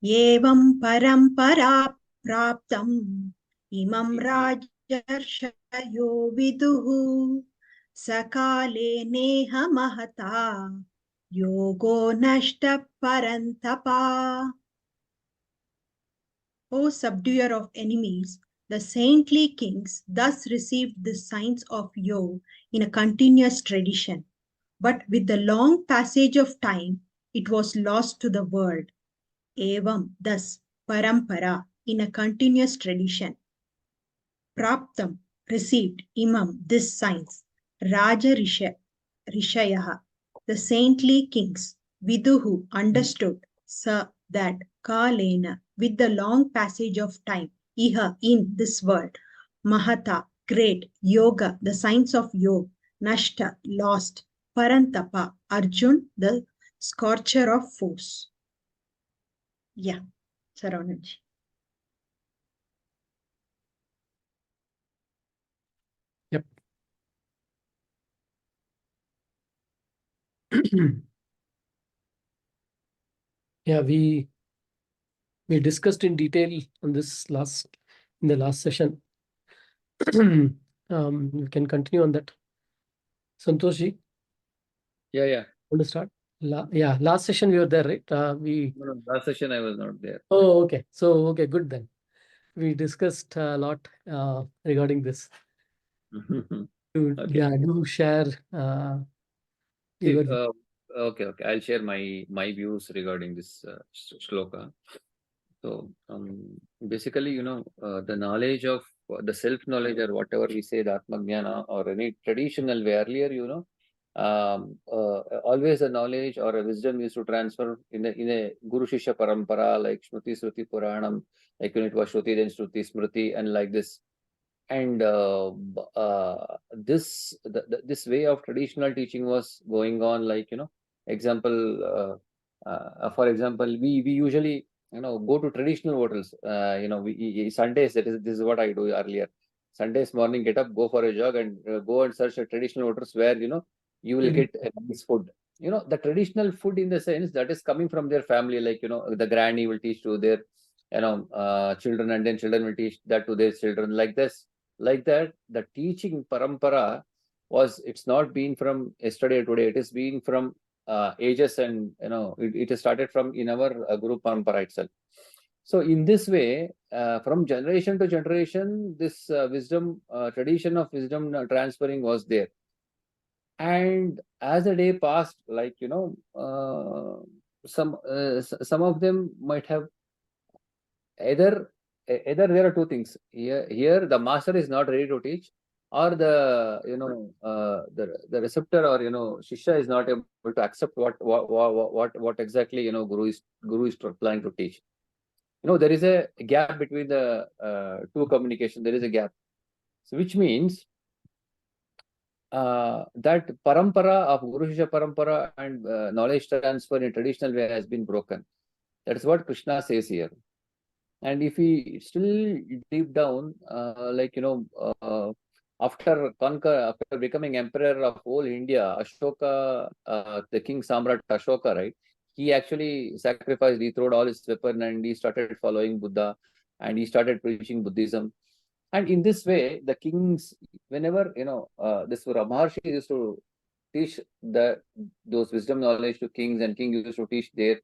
evam paramparā-prāptam imam rājarṣhayo viduḥ kāleneha mahatā yogo naṣhṭaḥ parantapa. O subduer of enemies, the saintly kings thus received the signs of yoga in a continuous tradition. But with the long passage of time, it was lost to the world. Evam, thus, parampara, in a continuous tradition. Prāptam, received, imam, this science. Rāja-ṛiṣhayaḥ, the saintly kings. Viduḥ, understood. That kālena, with the long passage of time. Iha, in this world. Mahatā, great. Yoga, the science of yoga. Naṣhṭaḥ, lost. Parantapa, Arjun, the scorcher of foes. Yeah, Saravanaji. Yep. Yeah, we discussed in detail on this in the last session. We can continue on that. Santoshi? Yeah. Want to start? Yeah, last session we were there, right? No, last session I was not there. Oh, okay. So, okay, good then. We discussed a lot regarding this. Okay. Yeah, do share. Okay. I'll share my views regarding this shloka. So, basically, the knowledge of the self-knowledge, or whatever we say, the Atmajyoti, or any traditional way earlier, always a knowledge or a wisdom used to transfer in a Guru Shishya parampara, like Shruti Sruti Puranam, like when it was Shruti, then Shruti Smriti, and like this. And this way of traditional teaching was going on, like, example, for example, we usually go to traditional hotels. We Sundays, this is what I do earlier. Sundays morning, get up, go for a jog, and go and search a traditional hotels where you will get a nice food. The traditional food, in the sense that is coming from their family, like the granny will teach to their children, and then children will teach that to their children, like this. Like that, the teaching parampara it's not been from yesterday or today. It is being from ages, and it has started from in our guru parampara itself. So in this way, from generation to generation, this wisdom tradition of wisdom transferring was there. And as the day passed, like some of them might have either there are two things here. The master is not ready to teach, or the the receptor, or shishya is not able to accept what exactly guru is planning to teach. There is a gap between the two communication. There is a gap, so which means that parampara of Guru Shishya parampara and knowledge transfer in traditional way has been broken. That is what Krishna says here. And if we still deep down, after becoming emperor of whole India, Ashoka, the king Samrat Ashoka, right? He actually sacrificed, he threw all his weapon, and he started following Buddha, and he started preaching Buddhism. And in this way, the kings, whenever this Maharshi used to teach those wisdom knowledge to kings, and king used to teach their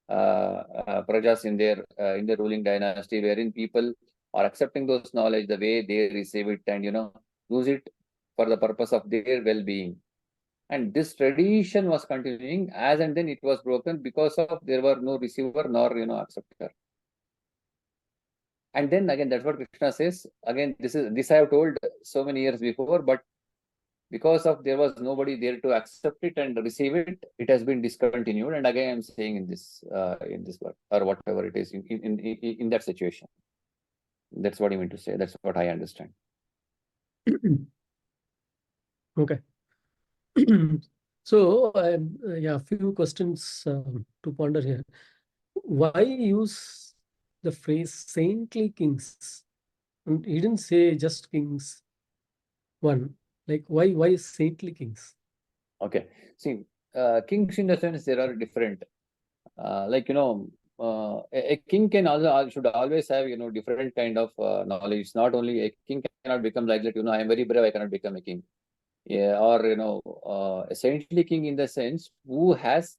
prajas in their ruling dynasty, wherein people are accepting those knowledge the way they receive it, and use it for the purpose of their well-being. And this tradition was continuing, as and then it was broken because of there were no receiver nor acceptor. And then again, that's what Krishna says. Again, this I have told so many years before, but because of there was nobody there to accept it and receive it, it has been discontinued. And again, I'm saying in this word, or whatever it is, in that situation. That's what I mean to say. That's what I understand. Okay. So, a few questions to ponder here. Why use the phrase saintly kings? And he didn't say just kings. One, like why saintly kings? Okay. See, kings in the sense there are different. Like a king can also should always have different kind of knowledge. It's not only a king cannot become like that. I am very brave. I cannot become a king. Yeah, or a saintly king in the sense who has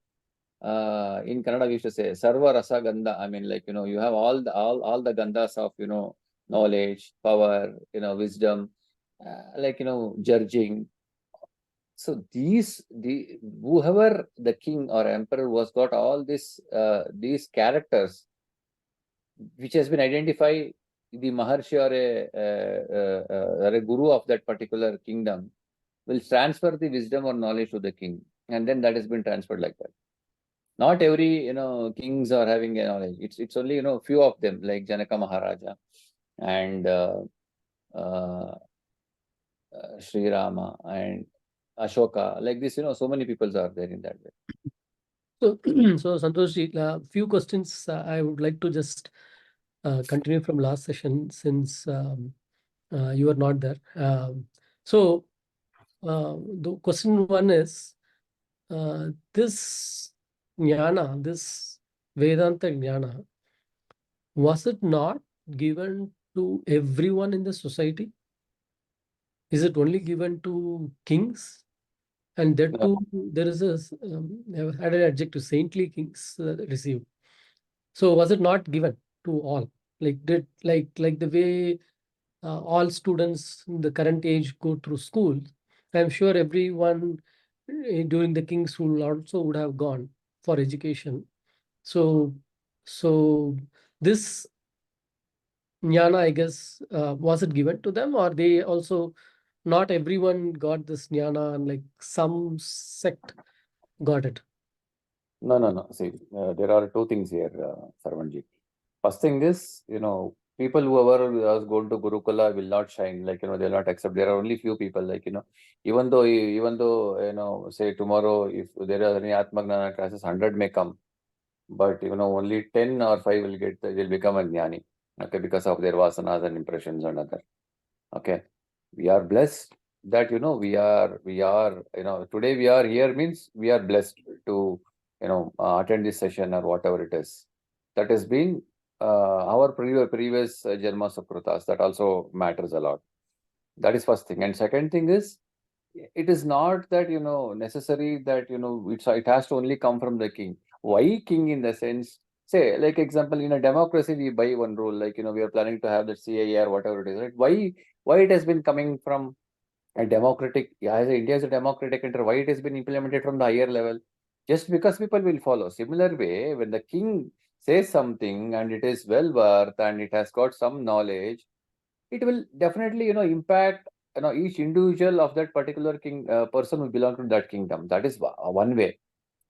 in Kannada we used to say sarva rasa gandha. I mean, like you have all the gandhas of knowledge, power, wisdom, judging. So whoever the king or emperor was got all these characters, which has been identified, the maharshi or a guru of that particular kingdom will transfer the wisdom or knowledge to the king, and then that has been transferred like that. Not every kings are having a knowledge. It's only few of them, like Janaka Maharaja and Sri Rama and Ashoka. Like this, so many people are there in that way. So, so Santoshji, few questions I would like to just continue from last session since you are not there. So, the question one is this Jnana, this Vedanta Jnana, was it not given to everyone in the society? Is it only given to kings? And that No. too, there is a added adjective, saintly kings receive. So was it not given to all? Like the way all students in the current age go through school? I'm sure everyone during the king's rule also would have gone for education. So this Jnana, I guess, was it given to them, or they also, not everyone got this Jnana, and like some sect got it? No. See, there are two things here, Sarvanji. First thing is, people whoever was going to Gurukula will not shine. Like, they'll not accept. There are only few people. Like, even though, say tomorrow, if there are any Atmajyoti classes, 100 may come, but only 10 or 5 will become a jnani. Okay, because of their vasanas and impressions and other. Okay, we are blessed that today we are here means we are blessed to attend this session or whatever it is. That has been our previous Janma Sukrutas. That also matters a lot. That is first thing. And second thing is, it is not that necessary that it has to only come from the king. Why king in the sense? Say, like example, in a democracy, we buy one rule, like we are planning to have the CAA or whatever it is, right? Why it has been coming from a democratic? Yeah, as India is a democratic country, why it has been implemented from the higher level? Just because people will follow. Similar way, when the king says something and it is well worth and it has got some knowledge, it will definitely impact each individual of that particular king person who belong to that kingdom. That is one way.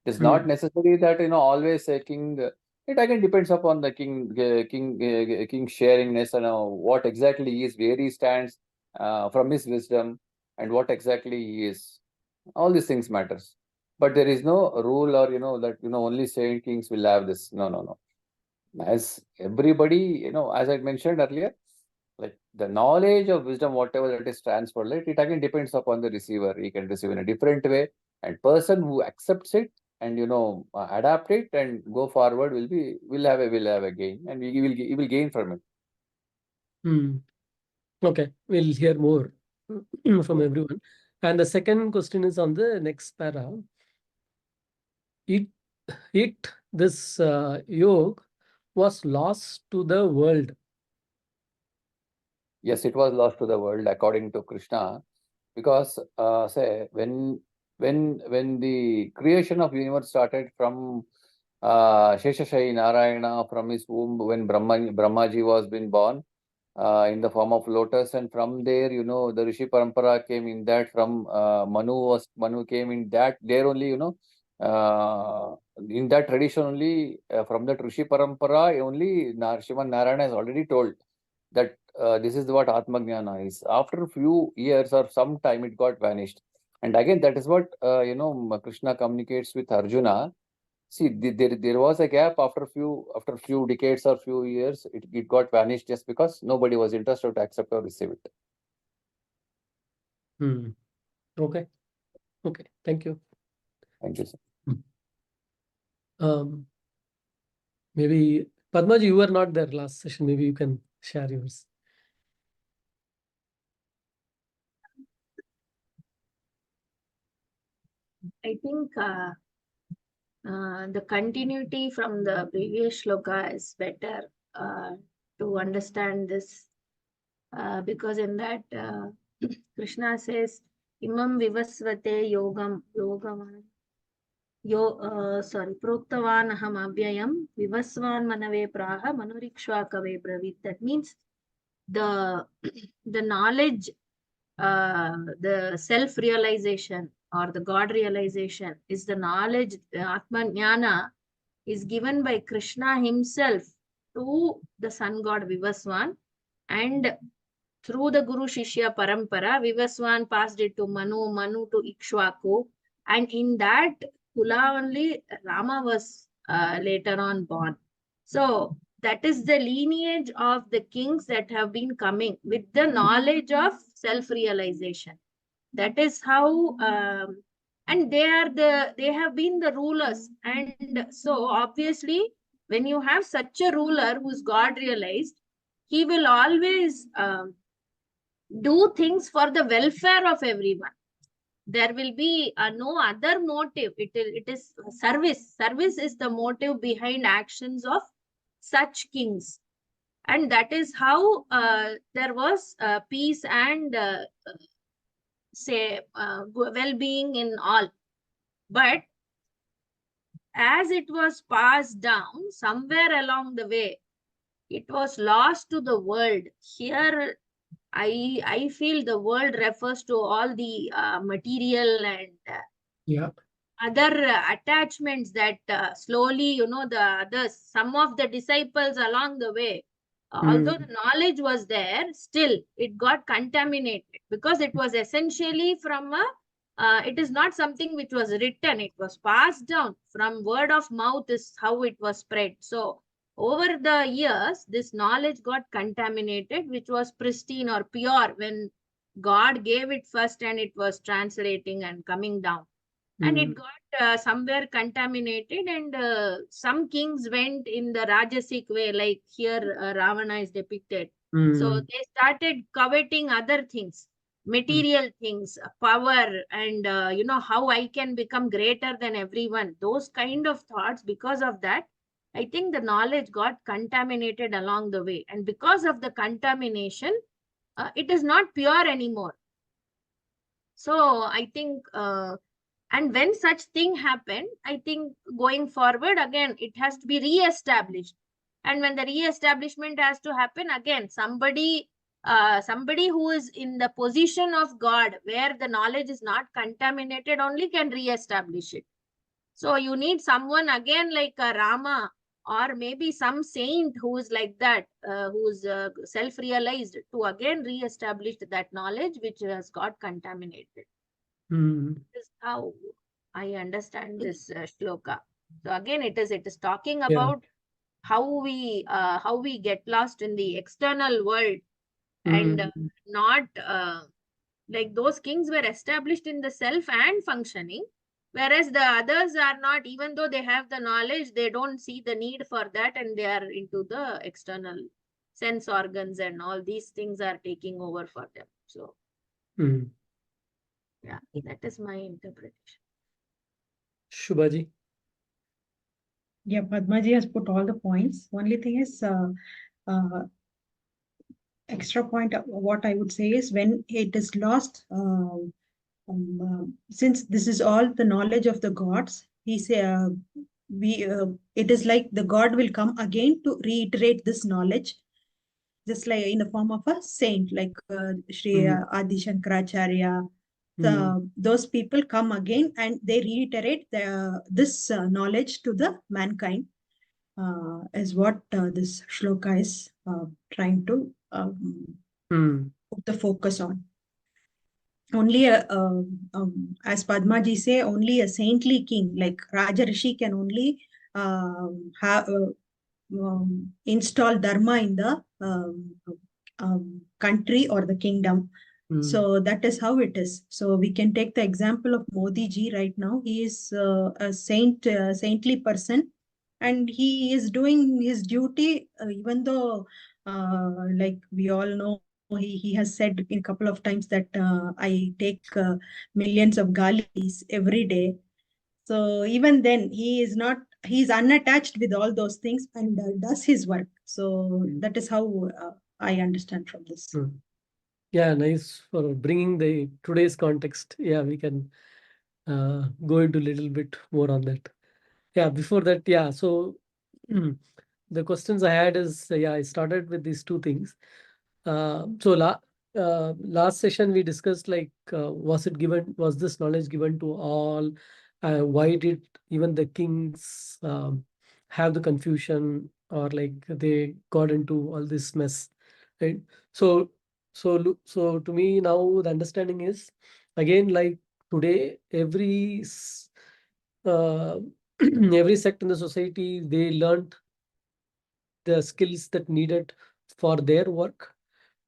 It is not necessary that always a king. It again depends upon the king sharingness and what exactly he is, where he stands from his wisdom, and what exactly he is. All these things matters. But there is no rule or that only saint kings will have this. No. As everybody as I mentioned earlier, like the knowledge of wisdom, whatever that is transferred, it again depends upon the receiver. He can receive in a different way, and person who accepts it and adapt it and go forward will have a gain, and he will gain from it. Okay, we'll hear more from everyone. And the second question is on the next para. This yoga was lost to the world. Yes, it was lost to the world according to Krishna, because say when the creation of universe started from Sheshashayi Narayana, from his womb, when Brahmaji was been born in the form of lotus, and from there the Rishi Parampara came in that, from Manu came in that, there only in that tradition only, from that Rishi Parampara only Sriman Narayana has already told that this is what Atmajyana is. After a few years or some time, it got vanished. And again, that is what Krishna communicates with Arjuna. See, there was a gap after few decades or few years. It got vanished just because nobody was interested to accept or receive it. Okay. Thank you. Thank you, sir. Maybe Padmaji, you were not there last session. Maybe you can share yours. I think the continuity from the previous shloka is better to understand this because in that Krishna says, imam vivasvate yogam proktavan aham abhyayam vivasvan manave praha manurikshvakave bravit. That means the knowledge, the self-realization or the God realization is the knowledge, Atmajyoti is given by Krishna himself to the sun god Vivaswan, and through the Guru Shishya parampara, Vivaswan passed it to Manu, Manu to Ikshvaku, and in that Kula only Rama was later on born. So that is the lineage of the kings that have been coming with the knowledge of self-realization. That is how, and they have been the rulers. And so obviously, when you have such a ruler who's God realized, he will always do things for the welfare of everyone. There will be no other motive. It is service. Service is the motive behind actions of such kings. And that is how there was peace and well-being in all. But as it was passed down, somewhere along the way, it was lost to the world. Here, I feel the world refers to all the material and other attachments that slowly, some of the disciples along the way, although the knowledge was there, still it got contaminated because it was essentially from it is not something which was written, it was passed down from word of mouth is how it was spread. So over the years, this knowledge got contaminated, which was pristine or pure when God gave it first and it was translating and coming down. And it got somewhere contaminated, and some kings went in the Rajasic way, like here Ravana is depicted. So they started coveting other things, material things, power, and how I can become greater than everyone. Those kind of thoughts, because of that, I think the knowledge got contaminated along the way. And because of the contamination, it is not pure anymore. So I think, and when such thing happened, I think going forward, again, it has to be re-established. And when the re-establishment has to happen, again, somebody who is in the position of God, where the knowledge is not contaminated, only can re-establish it. So you need someone again like a Rama, or maybe some saint who is like that, who's self-realized, to again re-establish that knowledge which has got contaminated. This is how I understand this shloka. So again, it is talking about how we get lost in the external world, and not like those kings were established in the self and functioning, whereas the others are not. Even though they have the knowledge, they don't see the need for that, and they are into the external sense organs, and all these things are taking over for them. So yeah, that is my interpretation. Shubhaji. Yeah, Padmaji has put all the points. Only thing is, extra point, what I would say is, when it is lost, since this is all the knowledge of the gods, he say, it is like the God will come again to reiterate this knowledge, just like in the form of a saint, like Sri Adi Shankaracharya. Those people come again and they reiterate this knowledge to the mankind, is what this shloka is trying to put the focus on. Only as Padmaji say, only a saintly king like Raja-ṛiṣhi can only install dharma in the country or the kingdom. So that is how it is. So we can take the example of Modi ji right now. He is a saintly person, and he is doing his duty, even though, like we all know, he has said in a couple of times that I take millions of galis every day. So even then, he's unattached with all those things and does his work. So that is how I understand from this. Yeah, nice for bringing the today's context. Yeah, we can go into a little bit more on that. Yeah, before that, yeah. So the questions I had is, yeah, I started with these two things. Last session we discussed like, was this knowledge given to all? Why did even the kings have the confusion, or like they got into all this mess, right? So, so to me now the understanding is, again, like today uh, every sect in the society, they learned the skills that needed for their work,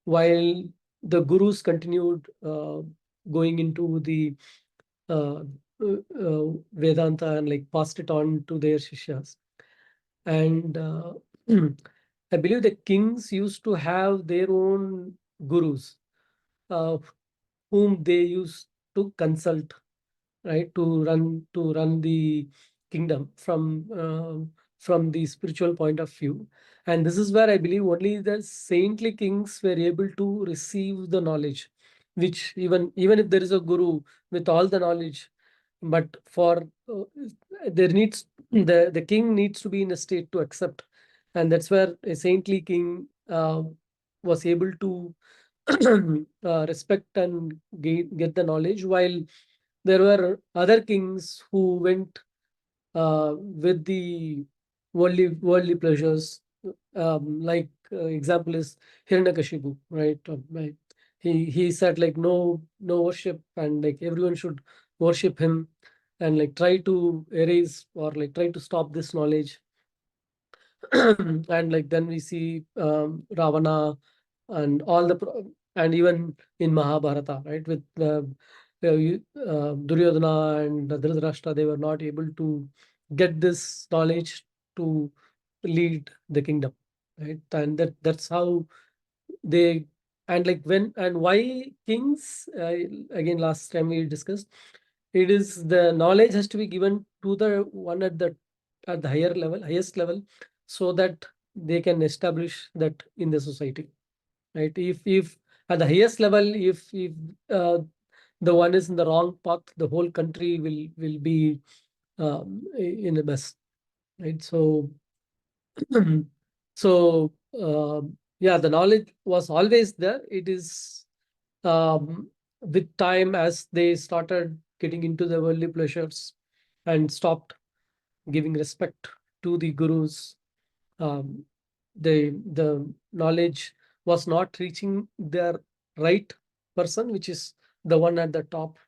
while the gurus continued going into the uh, Vedanta and like passed it on to their shishyas. And I believe the kings used to have their own gurus, uh, whom they used to consult, right, to run the kingdom from the spiritual point of view. And this is where I believe only the saintly kings were able to receive the knowledge, which even if there is a guru with all the knowledge, but for there needs the king needs to be in a state to accept. And that's where a saintly king was able to respect and get the knowledge, while there were other kings who went with the worldly pleasures. Like example is Hiranyakashipu, right? He said like no worship, and like everyone should worship him, and like try to erase or like try to stop this knowledge. And like then we see Ravana and all and even in Mahabharata, right, with Duryodhana and Dhritarashtra, they were not able to get this knowledge to lead the kingdom, right? And that's how they, and like when and why kings, again last time we discussed, it is the knowledge has to be given to the one at the highest level, so that they can establish that in the society, right? If at the highest level, if uh, the one is in the wrong path, the whole country will be in a mess, right? So so yeah, the knowledge was always there. It is with time, as they started getting into the worldly pleasures and stopped giving respect to the gurus, um, the knowledge was not reaching their right person, which is the one at the top,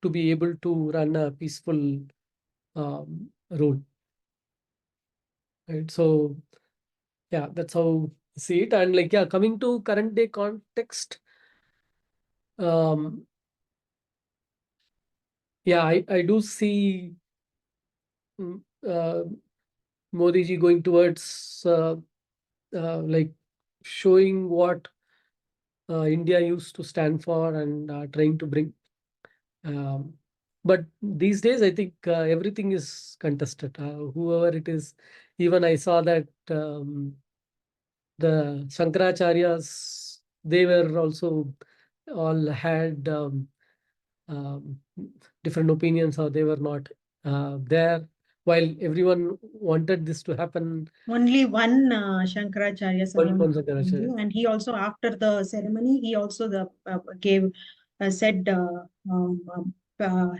to be able to run a peaceful rule, right? So yeah, that's how I see it. And like, yeah, coming to current day context, yeah, I do see mm, uh, Modi ji going towards like showing what India used to stand for, and trying to bring. Um, but these days, I think everything is contested. Whoever it is, even I saw that the Shankaracharyas, they were also all had um, different opinions, or they were not there, while everyone wanted this to happen. Only one Shankaracharya One surrounded Shankaracharya. and he also, after the ceremony, he also gave said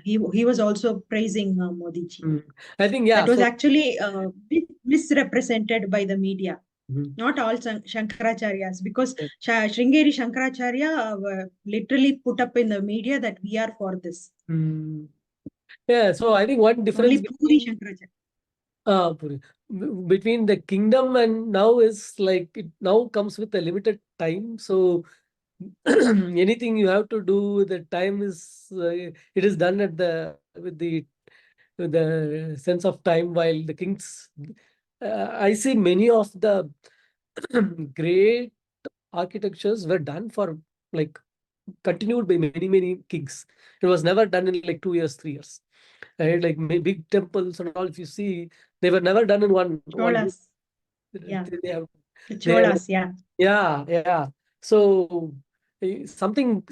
he was also praising Modi ji. I think, yeah. That was So, actually misrepresented by the media. Mhm. Not all Shankaracharyas, because Yeah. Sringeri Shankaracharya literally put up in the media that we are for this. Yeah, so I think one difference Only Puri between Shankaracharya. Puri, between the kingdom and now is like it now comes with a limited time. So anything you have to do, the time is it is done at the with the the sense of time while the kings. I see many of the great architectures were done for like continued by many kings. It was never done in like 2 years, 3 years. Right? Like big temples and all. If you see, they were never done in one. Cholas. Yeah. They have, The they have Cholas, yeah. yeah. So something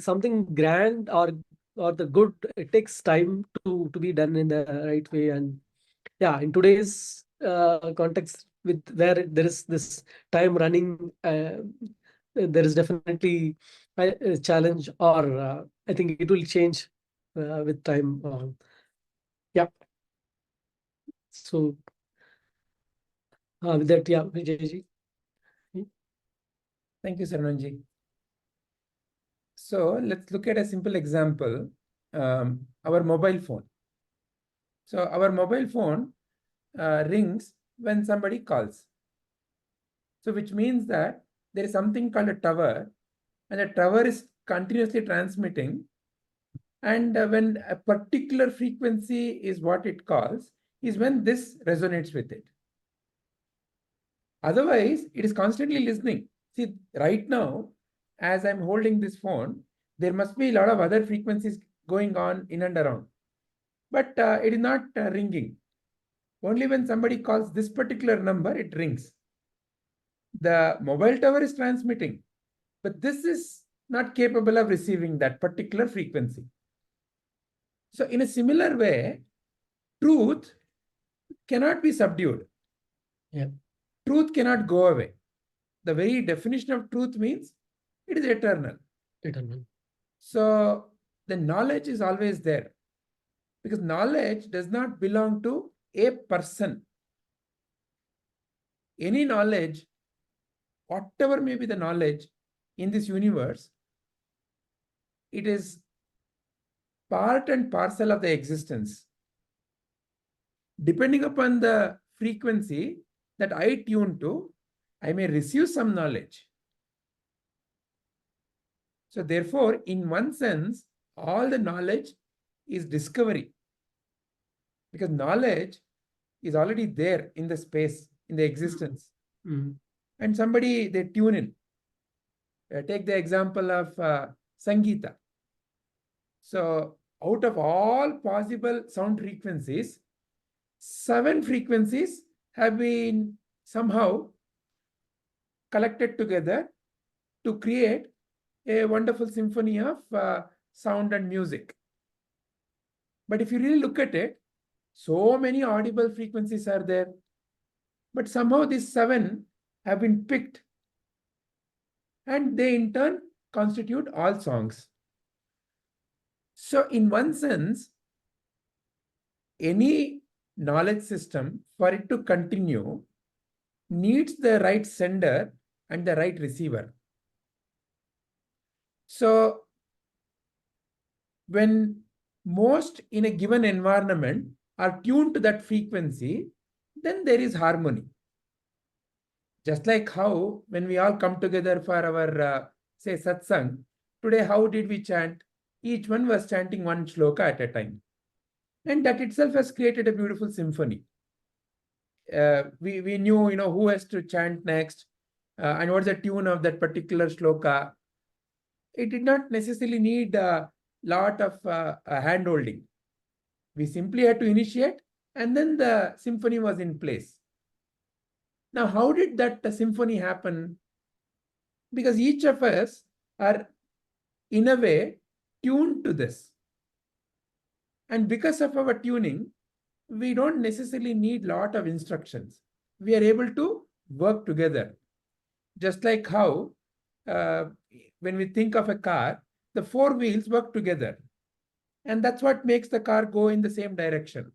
grand or the good, it takes time to be done in the right way. And yeah, in today's context, with where there is this time running, there is definitely a challenge, or I think it will change with time. Yeah. So with that, yeah, Vijayji. Thank you, Saranji. So let's look at a simple example, our mobile phone. So our mobile phone rings when somebody calls. So which means that there is something called a tower, and the tower is continuously transmitting. And when a particular frequency is what it calls, is when this resonates with it. Otherwise, it is constantly listening. See, right now, as I'm holding this phone, there must be a lot of other frequencies going on in and around. But it is not ringing. Only when somebody calls this particular number, it rings. The mobile tower is transmitting, but this is not capable of receiving that particular frequency. So in a similar way, truth cannot be subdued. Yeah. Truth cannot go away. The very definition of truth means it is eternal. Eternal. So the knowledge is always there, because knowledge does not belong to a person. Any knowledge, whatever may be the knowledge in this universe, it is part and parcel of the existence. Depending upon the frequency that I tune to, I may receive some knowledge. So therefore, in one sense, all the knowledge is discovery, because knowledge is already there in the space, in the existence. Mm-hmm. And somebody, they tune in. Take the example of Sangeeta. So out of all possible sound frequencies, 7 frequencies have been somehow collected together to create a wonderful symphony of sound and music. But if you really look at it, so many audible frequencies are there, but somehow these 7 have been picked, and they in turn constitute all songs. So in one sense, any knowledge system, for it to continue, needs the right sender and the right receiver. So when most in a given environment are tuned to that frequency, then there is harmony. Just like how when we all come together for our, say, satsang, today how did we chant? Each one was chanting one shloka at a time. And that itself has created a beautiful symphony. We knew, who has to chant next, and what's the tune of that particular shloka. It did not necessarily need a lot of hand-holding. We simply had to initiate, and then the symphony was in place. Now, how did that symphony happen? Because each of us are, in a way, tuned to this. And because of our tuning, we don't necessarily need a lot of instructions. We are able to work together. Just like how, when we think of a car, the 4 wheels work together. And that's what makes the car go in the same direction.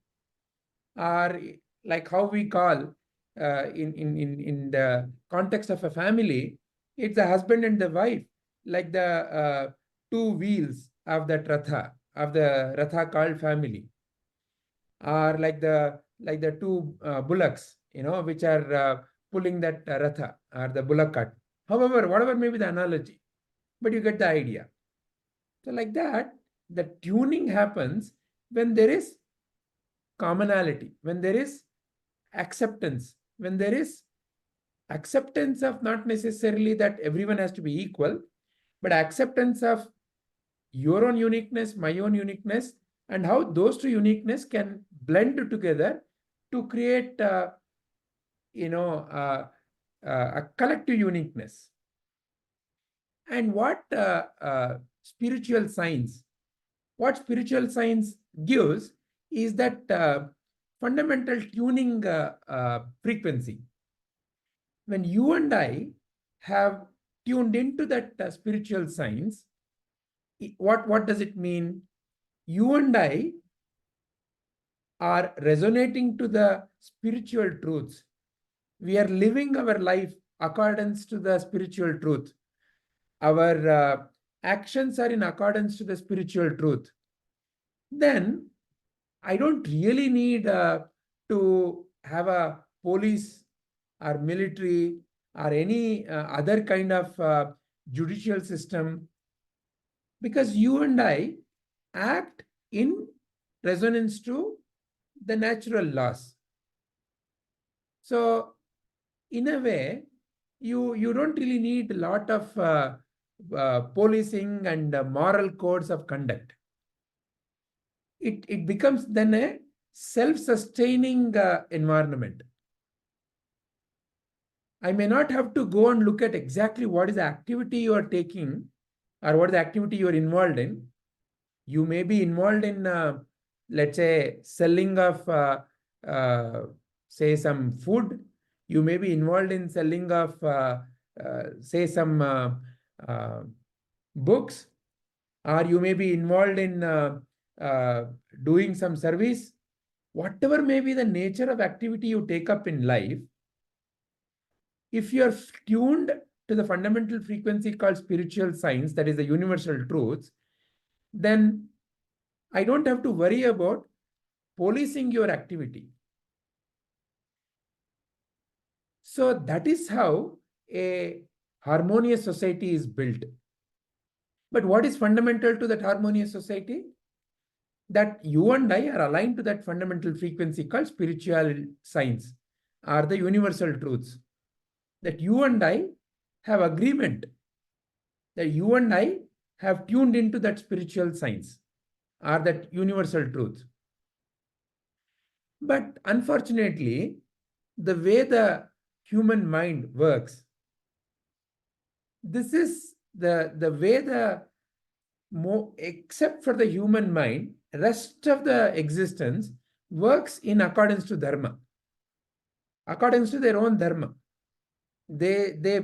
Or like how we call, in the context of a family, it's the husband and the wife, like the 2 wheels of that ratha, of the ratha called family. Or like the 2 bullocks, which are pulling that ratha, or the bullock cart. However, whatever may be the analogy, but you get the idea. So like that, the tuning happens when there is commonality, when there is acceptance, when there is acceptance of not necessarily that everyone has to be equal, but acceptance of your own uniqueness, my own uniqueness, and how those two uniqueness can blend together to create, a collective uniqueness. And what spiritual science gives is that fundamental tuning frequency. When you and I have tuned into that spiritual science, what does it mean? You and I are resonating to the spiritual truths. We are living our life accordance to the spiritual truth. Our actions are in accordance to the spiritual truth. Then I don't really need to have a police or military or any other kind of judicial system, because you and I act in resonance to the natural laws. So in a way, you don't really need a lot of policing and moral codes of conduct. It becomes then a self-sustaining environment. I may not have to go and look at exactly what is the activity you are taking or what is the activity you are involved in. You may be involved in, let's say, selling of, say, some food. You may be involved in selling of, say, some books, or you may be involved in doing some service. Whatever may be the nature of activity you take up in life, if you are tuned to the fundamental frequency called spiritual science, that is the universal truths, then I don't have to worry about policing your activity. So that is how a harmonious society is built. But what is fundamental to that harmonious society? That you and I are aligned to that fundamental frequency called spiritual science, or the universal truths. That you and I have agreement, that you and I have tuned into that spiritual science, or that universal truth. But unfortunately, the way the human mind works, this is the way except for the human mind, rest of the existence works in accordance to dharma, accordance to their own dharma. They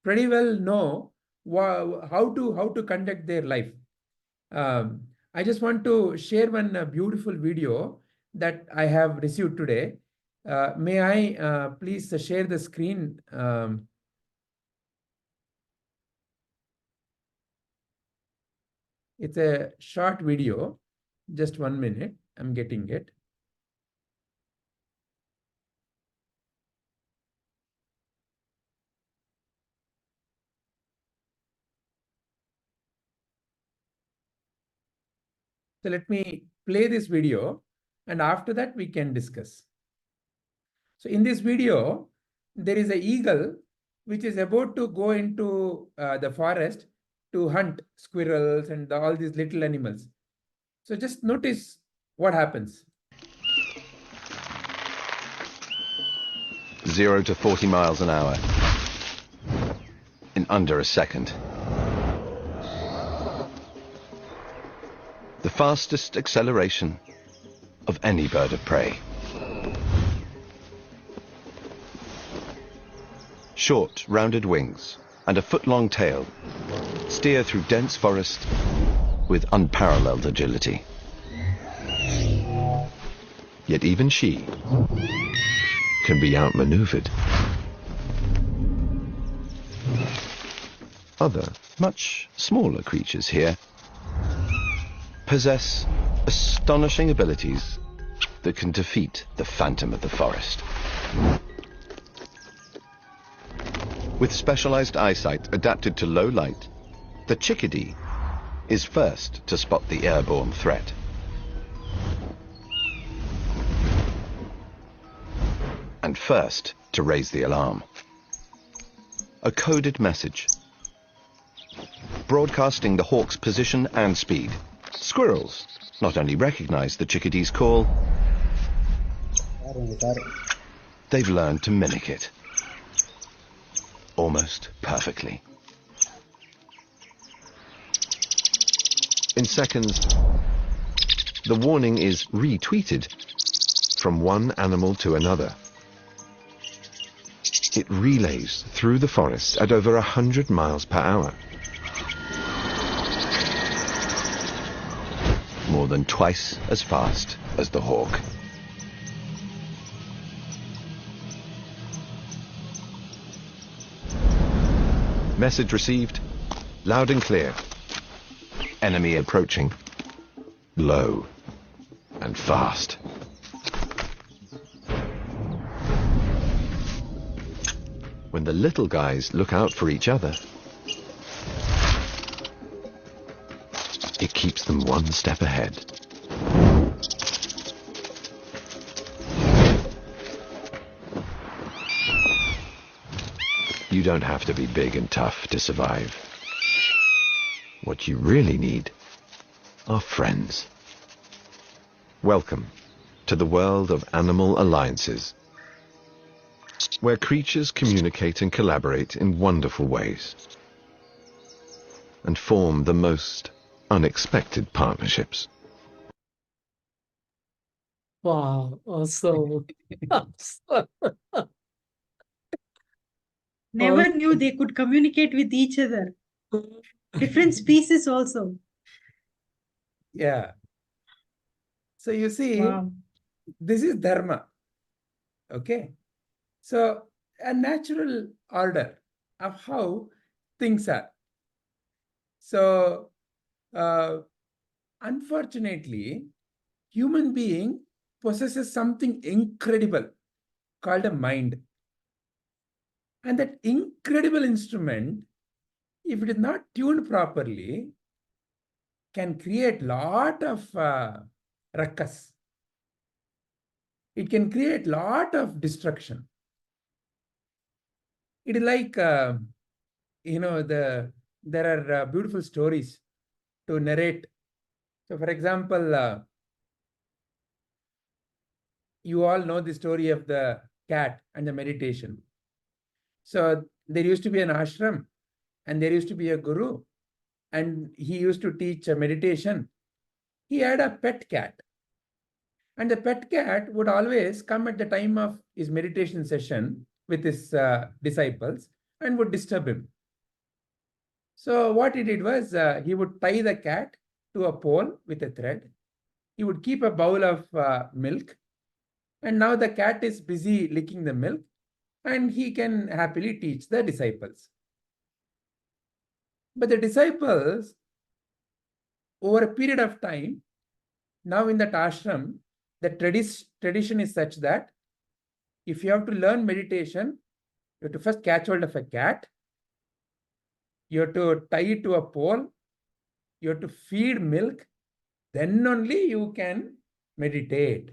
pretty well know how to conduct their life. I just want to share one beautiful video that I have received today. May I please share the screen? It's a short video, just 1 minute. I'm getting it. So let me play this video, and after that we can discuss. So in this video, there is an eagle which is about to go into the forest to hunt squirrels and all these little animals. So just notice what happens. 0 to 40 miles an hour in under a second. The fastest acceleration of any bird of prey. Short, rounded wings and a foot-long tail steer through dense forest with unparalleled agility. Yet even she can be outmaneuvered. Other, much smaller creatures here possess astonishing abilities that can defeat the phantom of the forest. With specialized eyesight adapted to low light, the chickadee is first to spot the airborne threat. first to raise the alarm. A coded message, broadcasting the hawk's position and speed. Squirrels not only recognize the chickadee's call, they've learned to mimic it almost perfectly. In seconds, the warning is retweeted from one animal to another. It relays through the forest at over 100 miles per hour. More than twice as fast as the hawk. Message received, loud and clear. Enemy approaching, low and fast. When the little guys look out for each other, it keeps them one step ahead. You don't have to be big and tough to survive. What you really need are friends. Welcome to the world of animal alliances, where creatures communicate and collaborate in wonderful ways and form the most unexpected partnerships. Wow, awesome. Never knew they could communicate with each other. Different species also. Yeah. So you see, Wow. this is dharma. Okay. So a natural order of how things are. So unfortunately, human being possesses something incredible called a mind. And that incredible instrument, if it is not tuned properly, can create lot of ruckus. It can create lot of destruction. It is like, there are beautiful stories to narrate. So for example, you all know the story of the cat and the meditation. So there used to be an ashram and there used to be a guru and he used to teach meditation. He had a pet cat. And the pet cat would always come at the time of his meditation session with his disciples and would disturb him. So what he did was he would tie the cat to a pole with a thread. He would keep a bowl of milk. And now the cat is busy licking the milk and he can happily teach the disciples. But the disciples, over a period of time, now in that ashram, the tradition is such that if you have to learn meditation, you have to first catch hold of a cat, you have to tie it to a pole, you have to feed milk, then only you can meditate.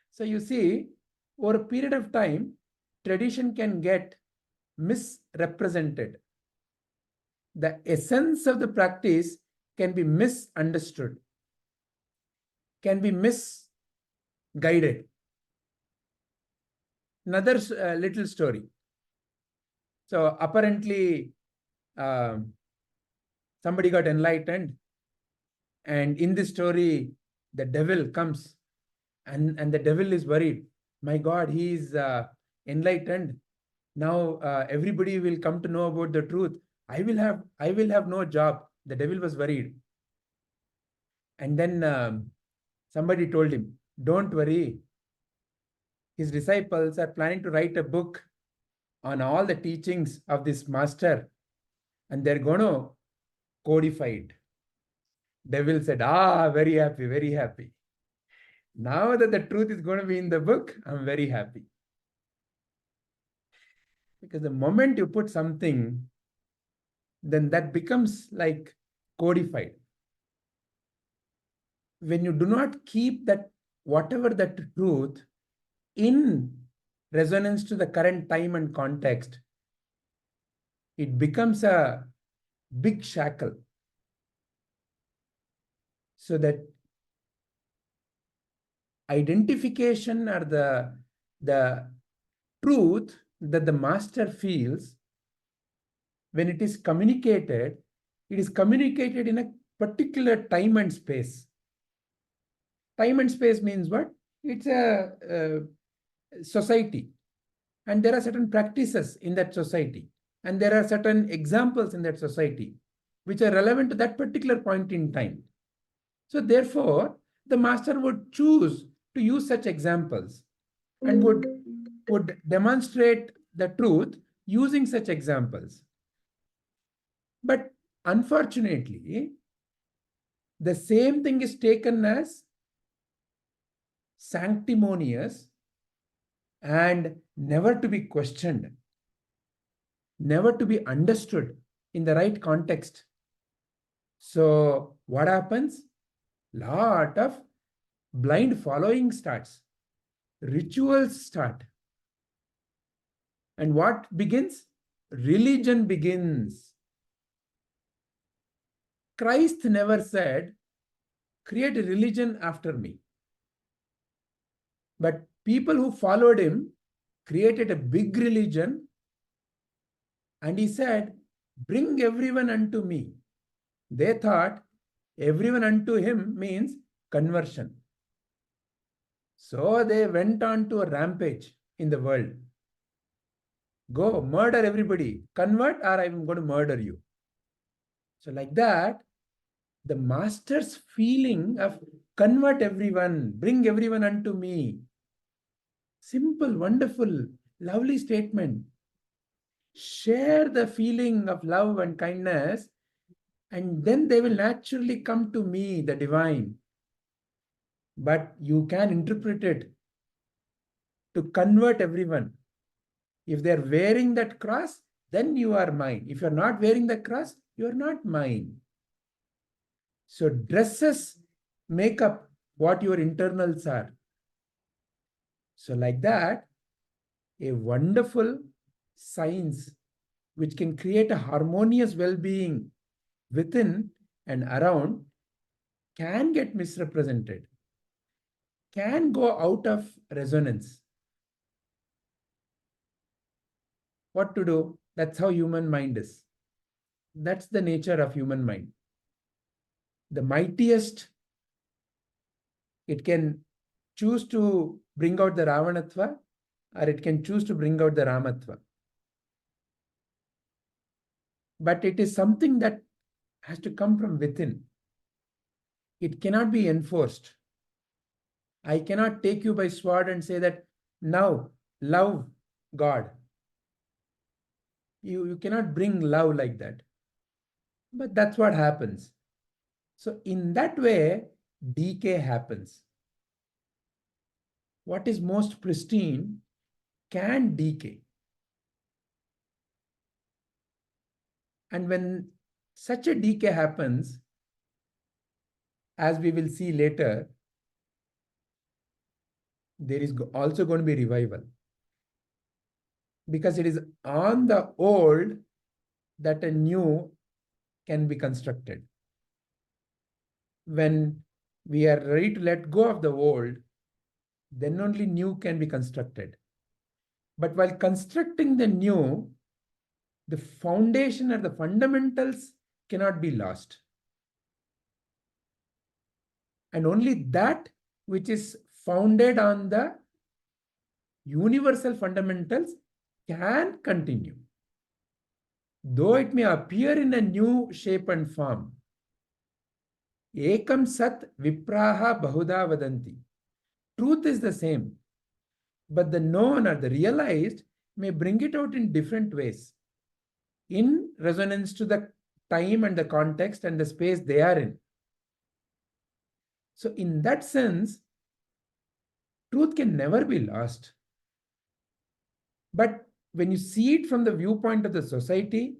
So you see, over a period of time, tradition can get misrepresented. The essence of the practice can be misunderstood, can be misguided. Another little story. So apparently, somebody got enlightened, and in this story, the devil comes, and the devil is worried. My God, he is enlightened. Now everybody will come to know about the truth. I will have no job. The devil was worried. And then somebody told him, don't worry. His disciples are planning to write a book on all the teachings of this master, and they're going to codify it. Devil said, very happy, very happy. Now that the truth is going to be in the book, I'm very happy. Because the moment you put something, then that becomes like codified. When you do not keep that, whatever that truth in resonance to the current time and context, it becomes a big shackle. So that identification or the truth that the master feels, when it is communicated in a particular time and space. Time and space means what? It's a society, and there are certain practices in that society, and there are certain examples in that society which are relevant to that particular point in time. So therefore, the master would choose to use such examples and would demonstrate the truth using such examples. But unfortunately, the same thing is taken as sanctimonious and never to be questioned, never to be understood in the right context. So what happens? Lot of blind following starts. Rituals start. And what begins? Religion begins. Christ never said, create a religion after me. But people who followed him created a big religion, and he said, bring everyone unto me. They thought everyone unto him means conversion. So they went on to a rampage in the world. Go murder everybody, convert, or I'm going to murder you. So like that, the master's feeling of convert everyone, bring everyone unto me. Simple, wonderful, lovely statement. Share the feeling of love and kindness, and then they will naturally come to me, the divine. But you can interpret it to convert everyone. If they're wearing that cross, then you are mine. If you're not wearing the cross, you're not mine. So dresses make up what your internals are. So like that, a wonderful science which can create a harmonious well-being within and around can get misrepresented, can go out of resonance. What to do? That's how human mind is. That's the nature of human mind. The mightiest, it can choose to bring out the Ravanatva, or it can choose to bring out the Ramatva. But it is something that has to come from within. It cannot be enforced. I cannot take you by sword and say that now love God. You cannot bring love like that. But that's what happens. So in that way, decay happens. What is most pristine can decay. And when such a decay happens, as we will see later, there is also going to be revival. Because it is on the old that a new can be constructed. When we are ready to let go of the old, then only new can be constructed. But while constructing the new, the foundation or the fundamentals cannot be lost. And only that which is founded on the universal fundamentals can continue. Though it may appear in a new shape and form. Ekam sat vipraha bahuda vadanti. Truth is the same, but the known or the realized may bring it out in different ways, in resonance to the time and the context and the space they are in. So in that sense, truth can never be lost. But when you see it from the viewpoint of the society,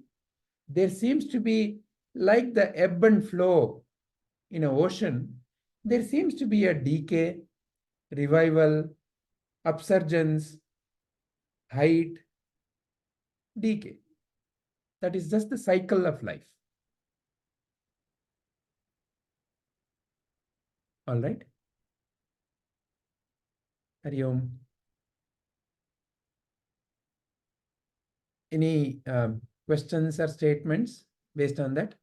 there seems to be, like the ebb and flow in an ocean, there seems to be a decay, revival, upsurgence, height, decay. That is just the cycle of life. All right. Hari Om. Any questions or statements based on that?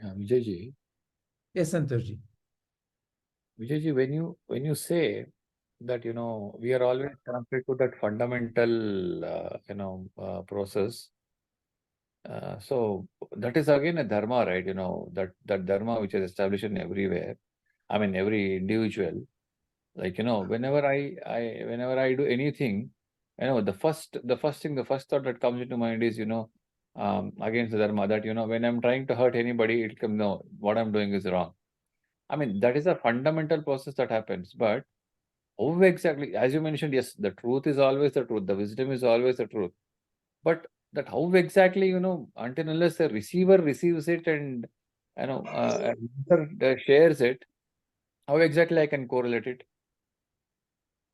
Vijayji. Yes, Santoshji. Vijayji, when you say that, we are always connected to that fundamental, process. So that is again a dharma, right? That dharma which is established in everywhere. I mean, every individual. Like, whenever I do anything, the first thought that comes into mind is, against the dharma, that, when I'm trying to hurt anybody, it comes, no, what I'm doing is wrong. I mean, that is a fundamental process that happens. But how exactly, as you mentioned, yes, the truth is always the truth. The wisdom is always the truth. But that how exactly, until unless the receiver receives it and, shares it, how exactly I can correlate it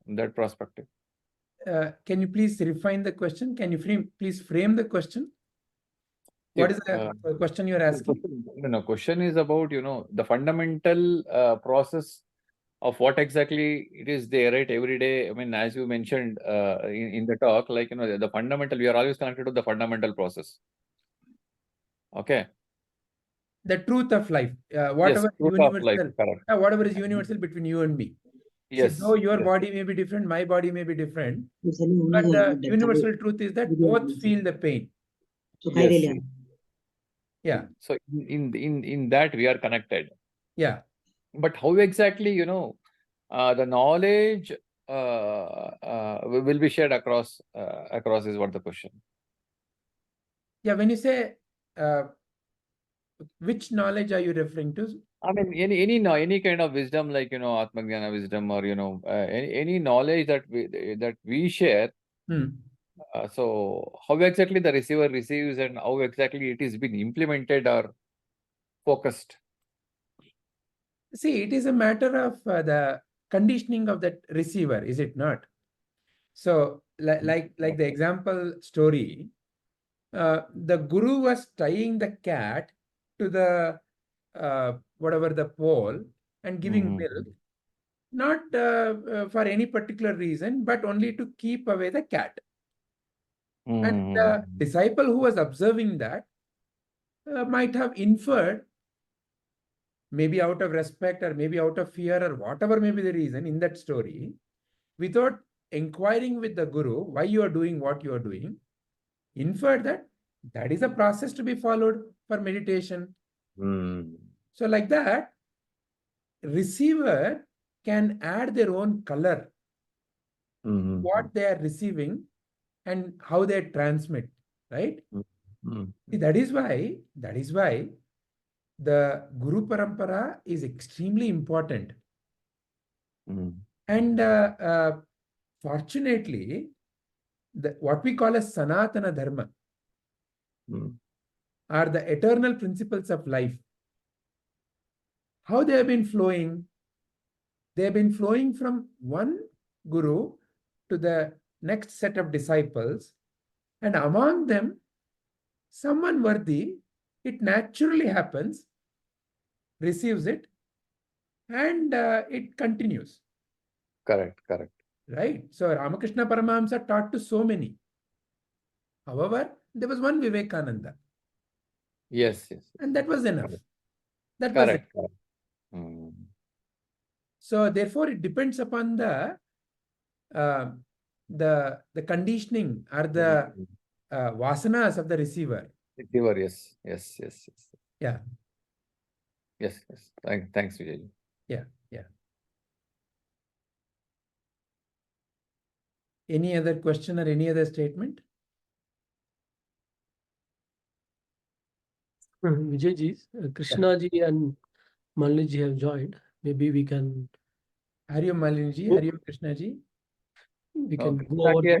in that perspective? Can you please refine the question? Can you please frame the question? What is the question you are asking? Question is about, the fundamental process of what exactly it is there, right? Every day, I mean, as you mentioned in the talk, like, the fundamental, we are always connected to the fundamental process. Okay. The truth of life, whatever Yes, truth universal, of life, correct. Whatever is universal between you and me. Yes. See, though your yes. body may be different, my body may be different, but the universal truth is that both feel the pain. Yes. Yeah. So in that we are connected. Yeah. But how exactly, the knowledge will be shared across is what the question. Yeah. When you say which knowledge are you referring to? I mean, any kind of wisdom, like, Atmajyoti wisdom, or, any knowledge that we share. So how exactly the receiver receives and how exactly it is being implemented or focused? See, it is a matter of the conditioning of that receiver, is it not? So, like the example story, the guru was tying the cat to the whatever the pole and giving milk, not for any particular reason, but only to keep away the cat. And the disciple who was observing that might have inferred, maybe out of respect or maybe out of fear or whatever may be the reason in that story, without inquiring with the guru why you are doing what you are doing, inferred that that is a process to be followed for meditation. So like that, receiver can add their own color what they are receiving and how they transmit, right? See, that is why the Guru Parampara is extremely important. And fortunately, what we call as Sanatana Dharma are the eternal principles of life. How they have been flowing? They have been flowing from one Guru to the next set of disciples, and among them, someone worthy, it naturally happens, receives it, and it continues. Correct. Right? So Ramakrishna Paramahamsa taught to so many. However, there was one Vivekananda. Yes. And that was enough. That Correct. was it. So therefore, it depends upon the conditioning or the vasanas of the receiver. Receiver, yes. Yeah. Yes. Thanks, Vijay. Yeah. Any other question or any other statement? Vijayji, Krishnaji and Malini have joined. Maybe we can. Hari Om Malini, Hari Om Krishnaji. We can go over.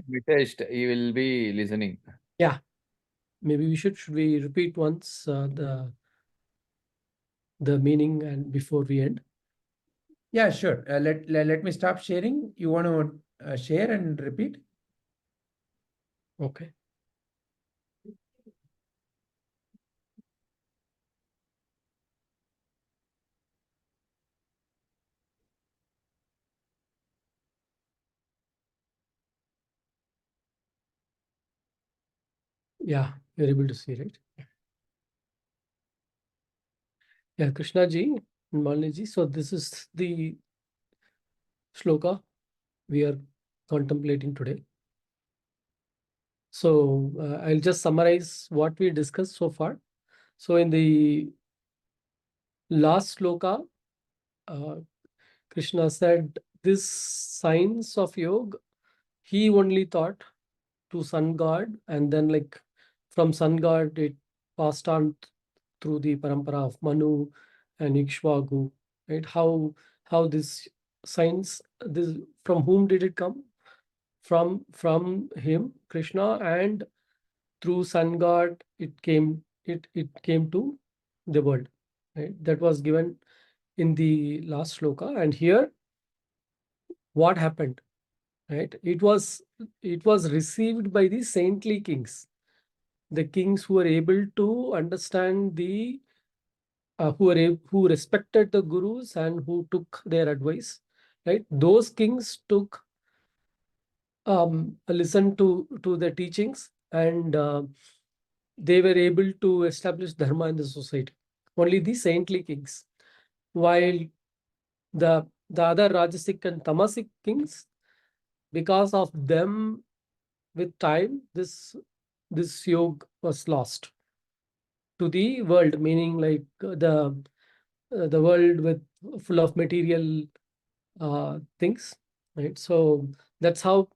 He will be listening. Yeah. Maybe should we repeat once the the meaning and before we end? Yeah, sure. Let me stop sharing. You want to share and repeat? Okay. Yeah, you're able to see, right? Yeah, Krishna ji, Malini ji. So this is the shloka we are contemplating today. So I'll just summarize what we discussed so far. So in the last shloka, Krishna said this science of yoga, he only taught to sun god, and then like from sun god it passed on through the parampara of Manu and Ikshvaku, right? How this science, this, from whom did it come? From him, Krishna, and through sun god it came to the world, right? That was given in the last shloka. And here what happened, right? It was received by the saintly kings, the kings who were able to understand the who respected the gurus and who took their advice, right? Those kings took listened to the teachings, and they were able to establish dharma in the society. Only the saintly kings, while the other rajasic and tamasic kings, because of them, with time this yoga was lost to the world, meaning like the world with full of material things, right? So that's how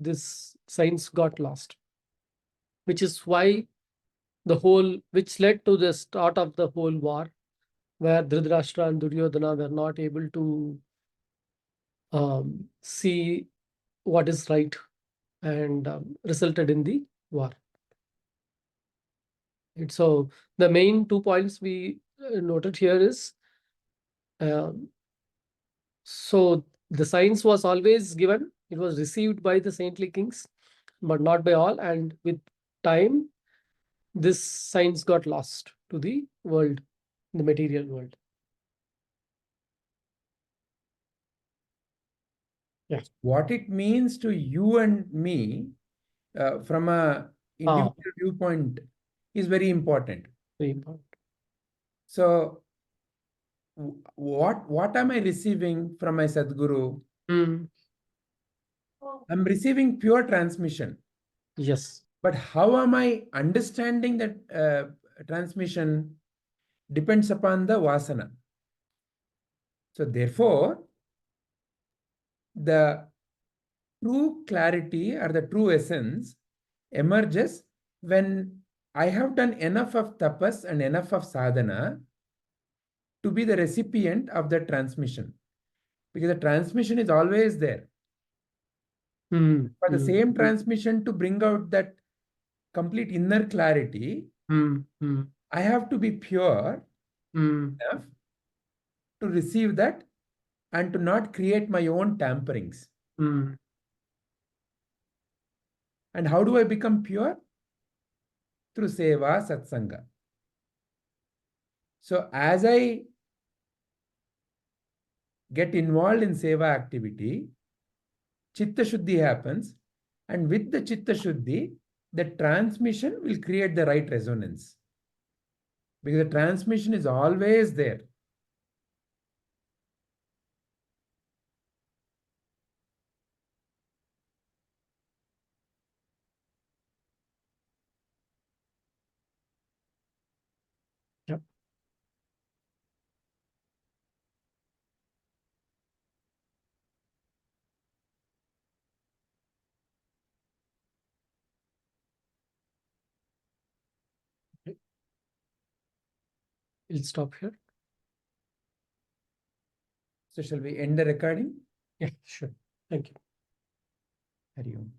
this science got lost, which is why which led to the start of the whole war, where Dhritarashtra and Duryodhana were not able to see what is right, and resulted in the war. Right? So the main 2 points we noted here is, so the science was always given, it was received by the saintly kings, but not by all, and with time this science got lost to the world, the material world. Yeah. What it means to you and me from a individual viewpoint is very important. Very important. So what am I receiving from my Sadguru? I'm receiving pure transmission. Yes. But how am I understanding that transmission depends upon the vasana. So therefore, the true clarity or the true essence emerges when I have done enough of tapas and enough of sadhana to be the recipient of the transmission. Because the transmission is always there. For the same transmission to bring out that complete inner clarity, I have to be pure enough to receive that and to not create my own tamperings. And how do I become pure? Through seva, satsanga. So as I get involved in seva activity, chitta shuddhi happens, and with the chitta shuddhi, the transmission will create the right resonance. Because the transmission is always there. Yep. We'll stop here. So shall we end the recording? Yeah, sure. Thank you. Hari Om.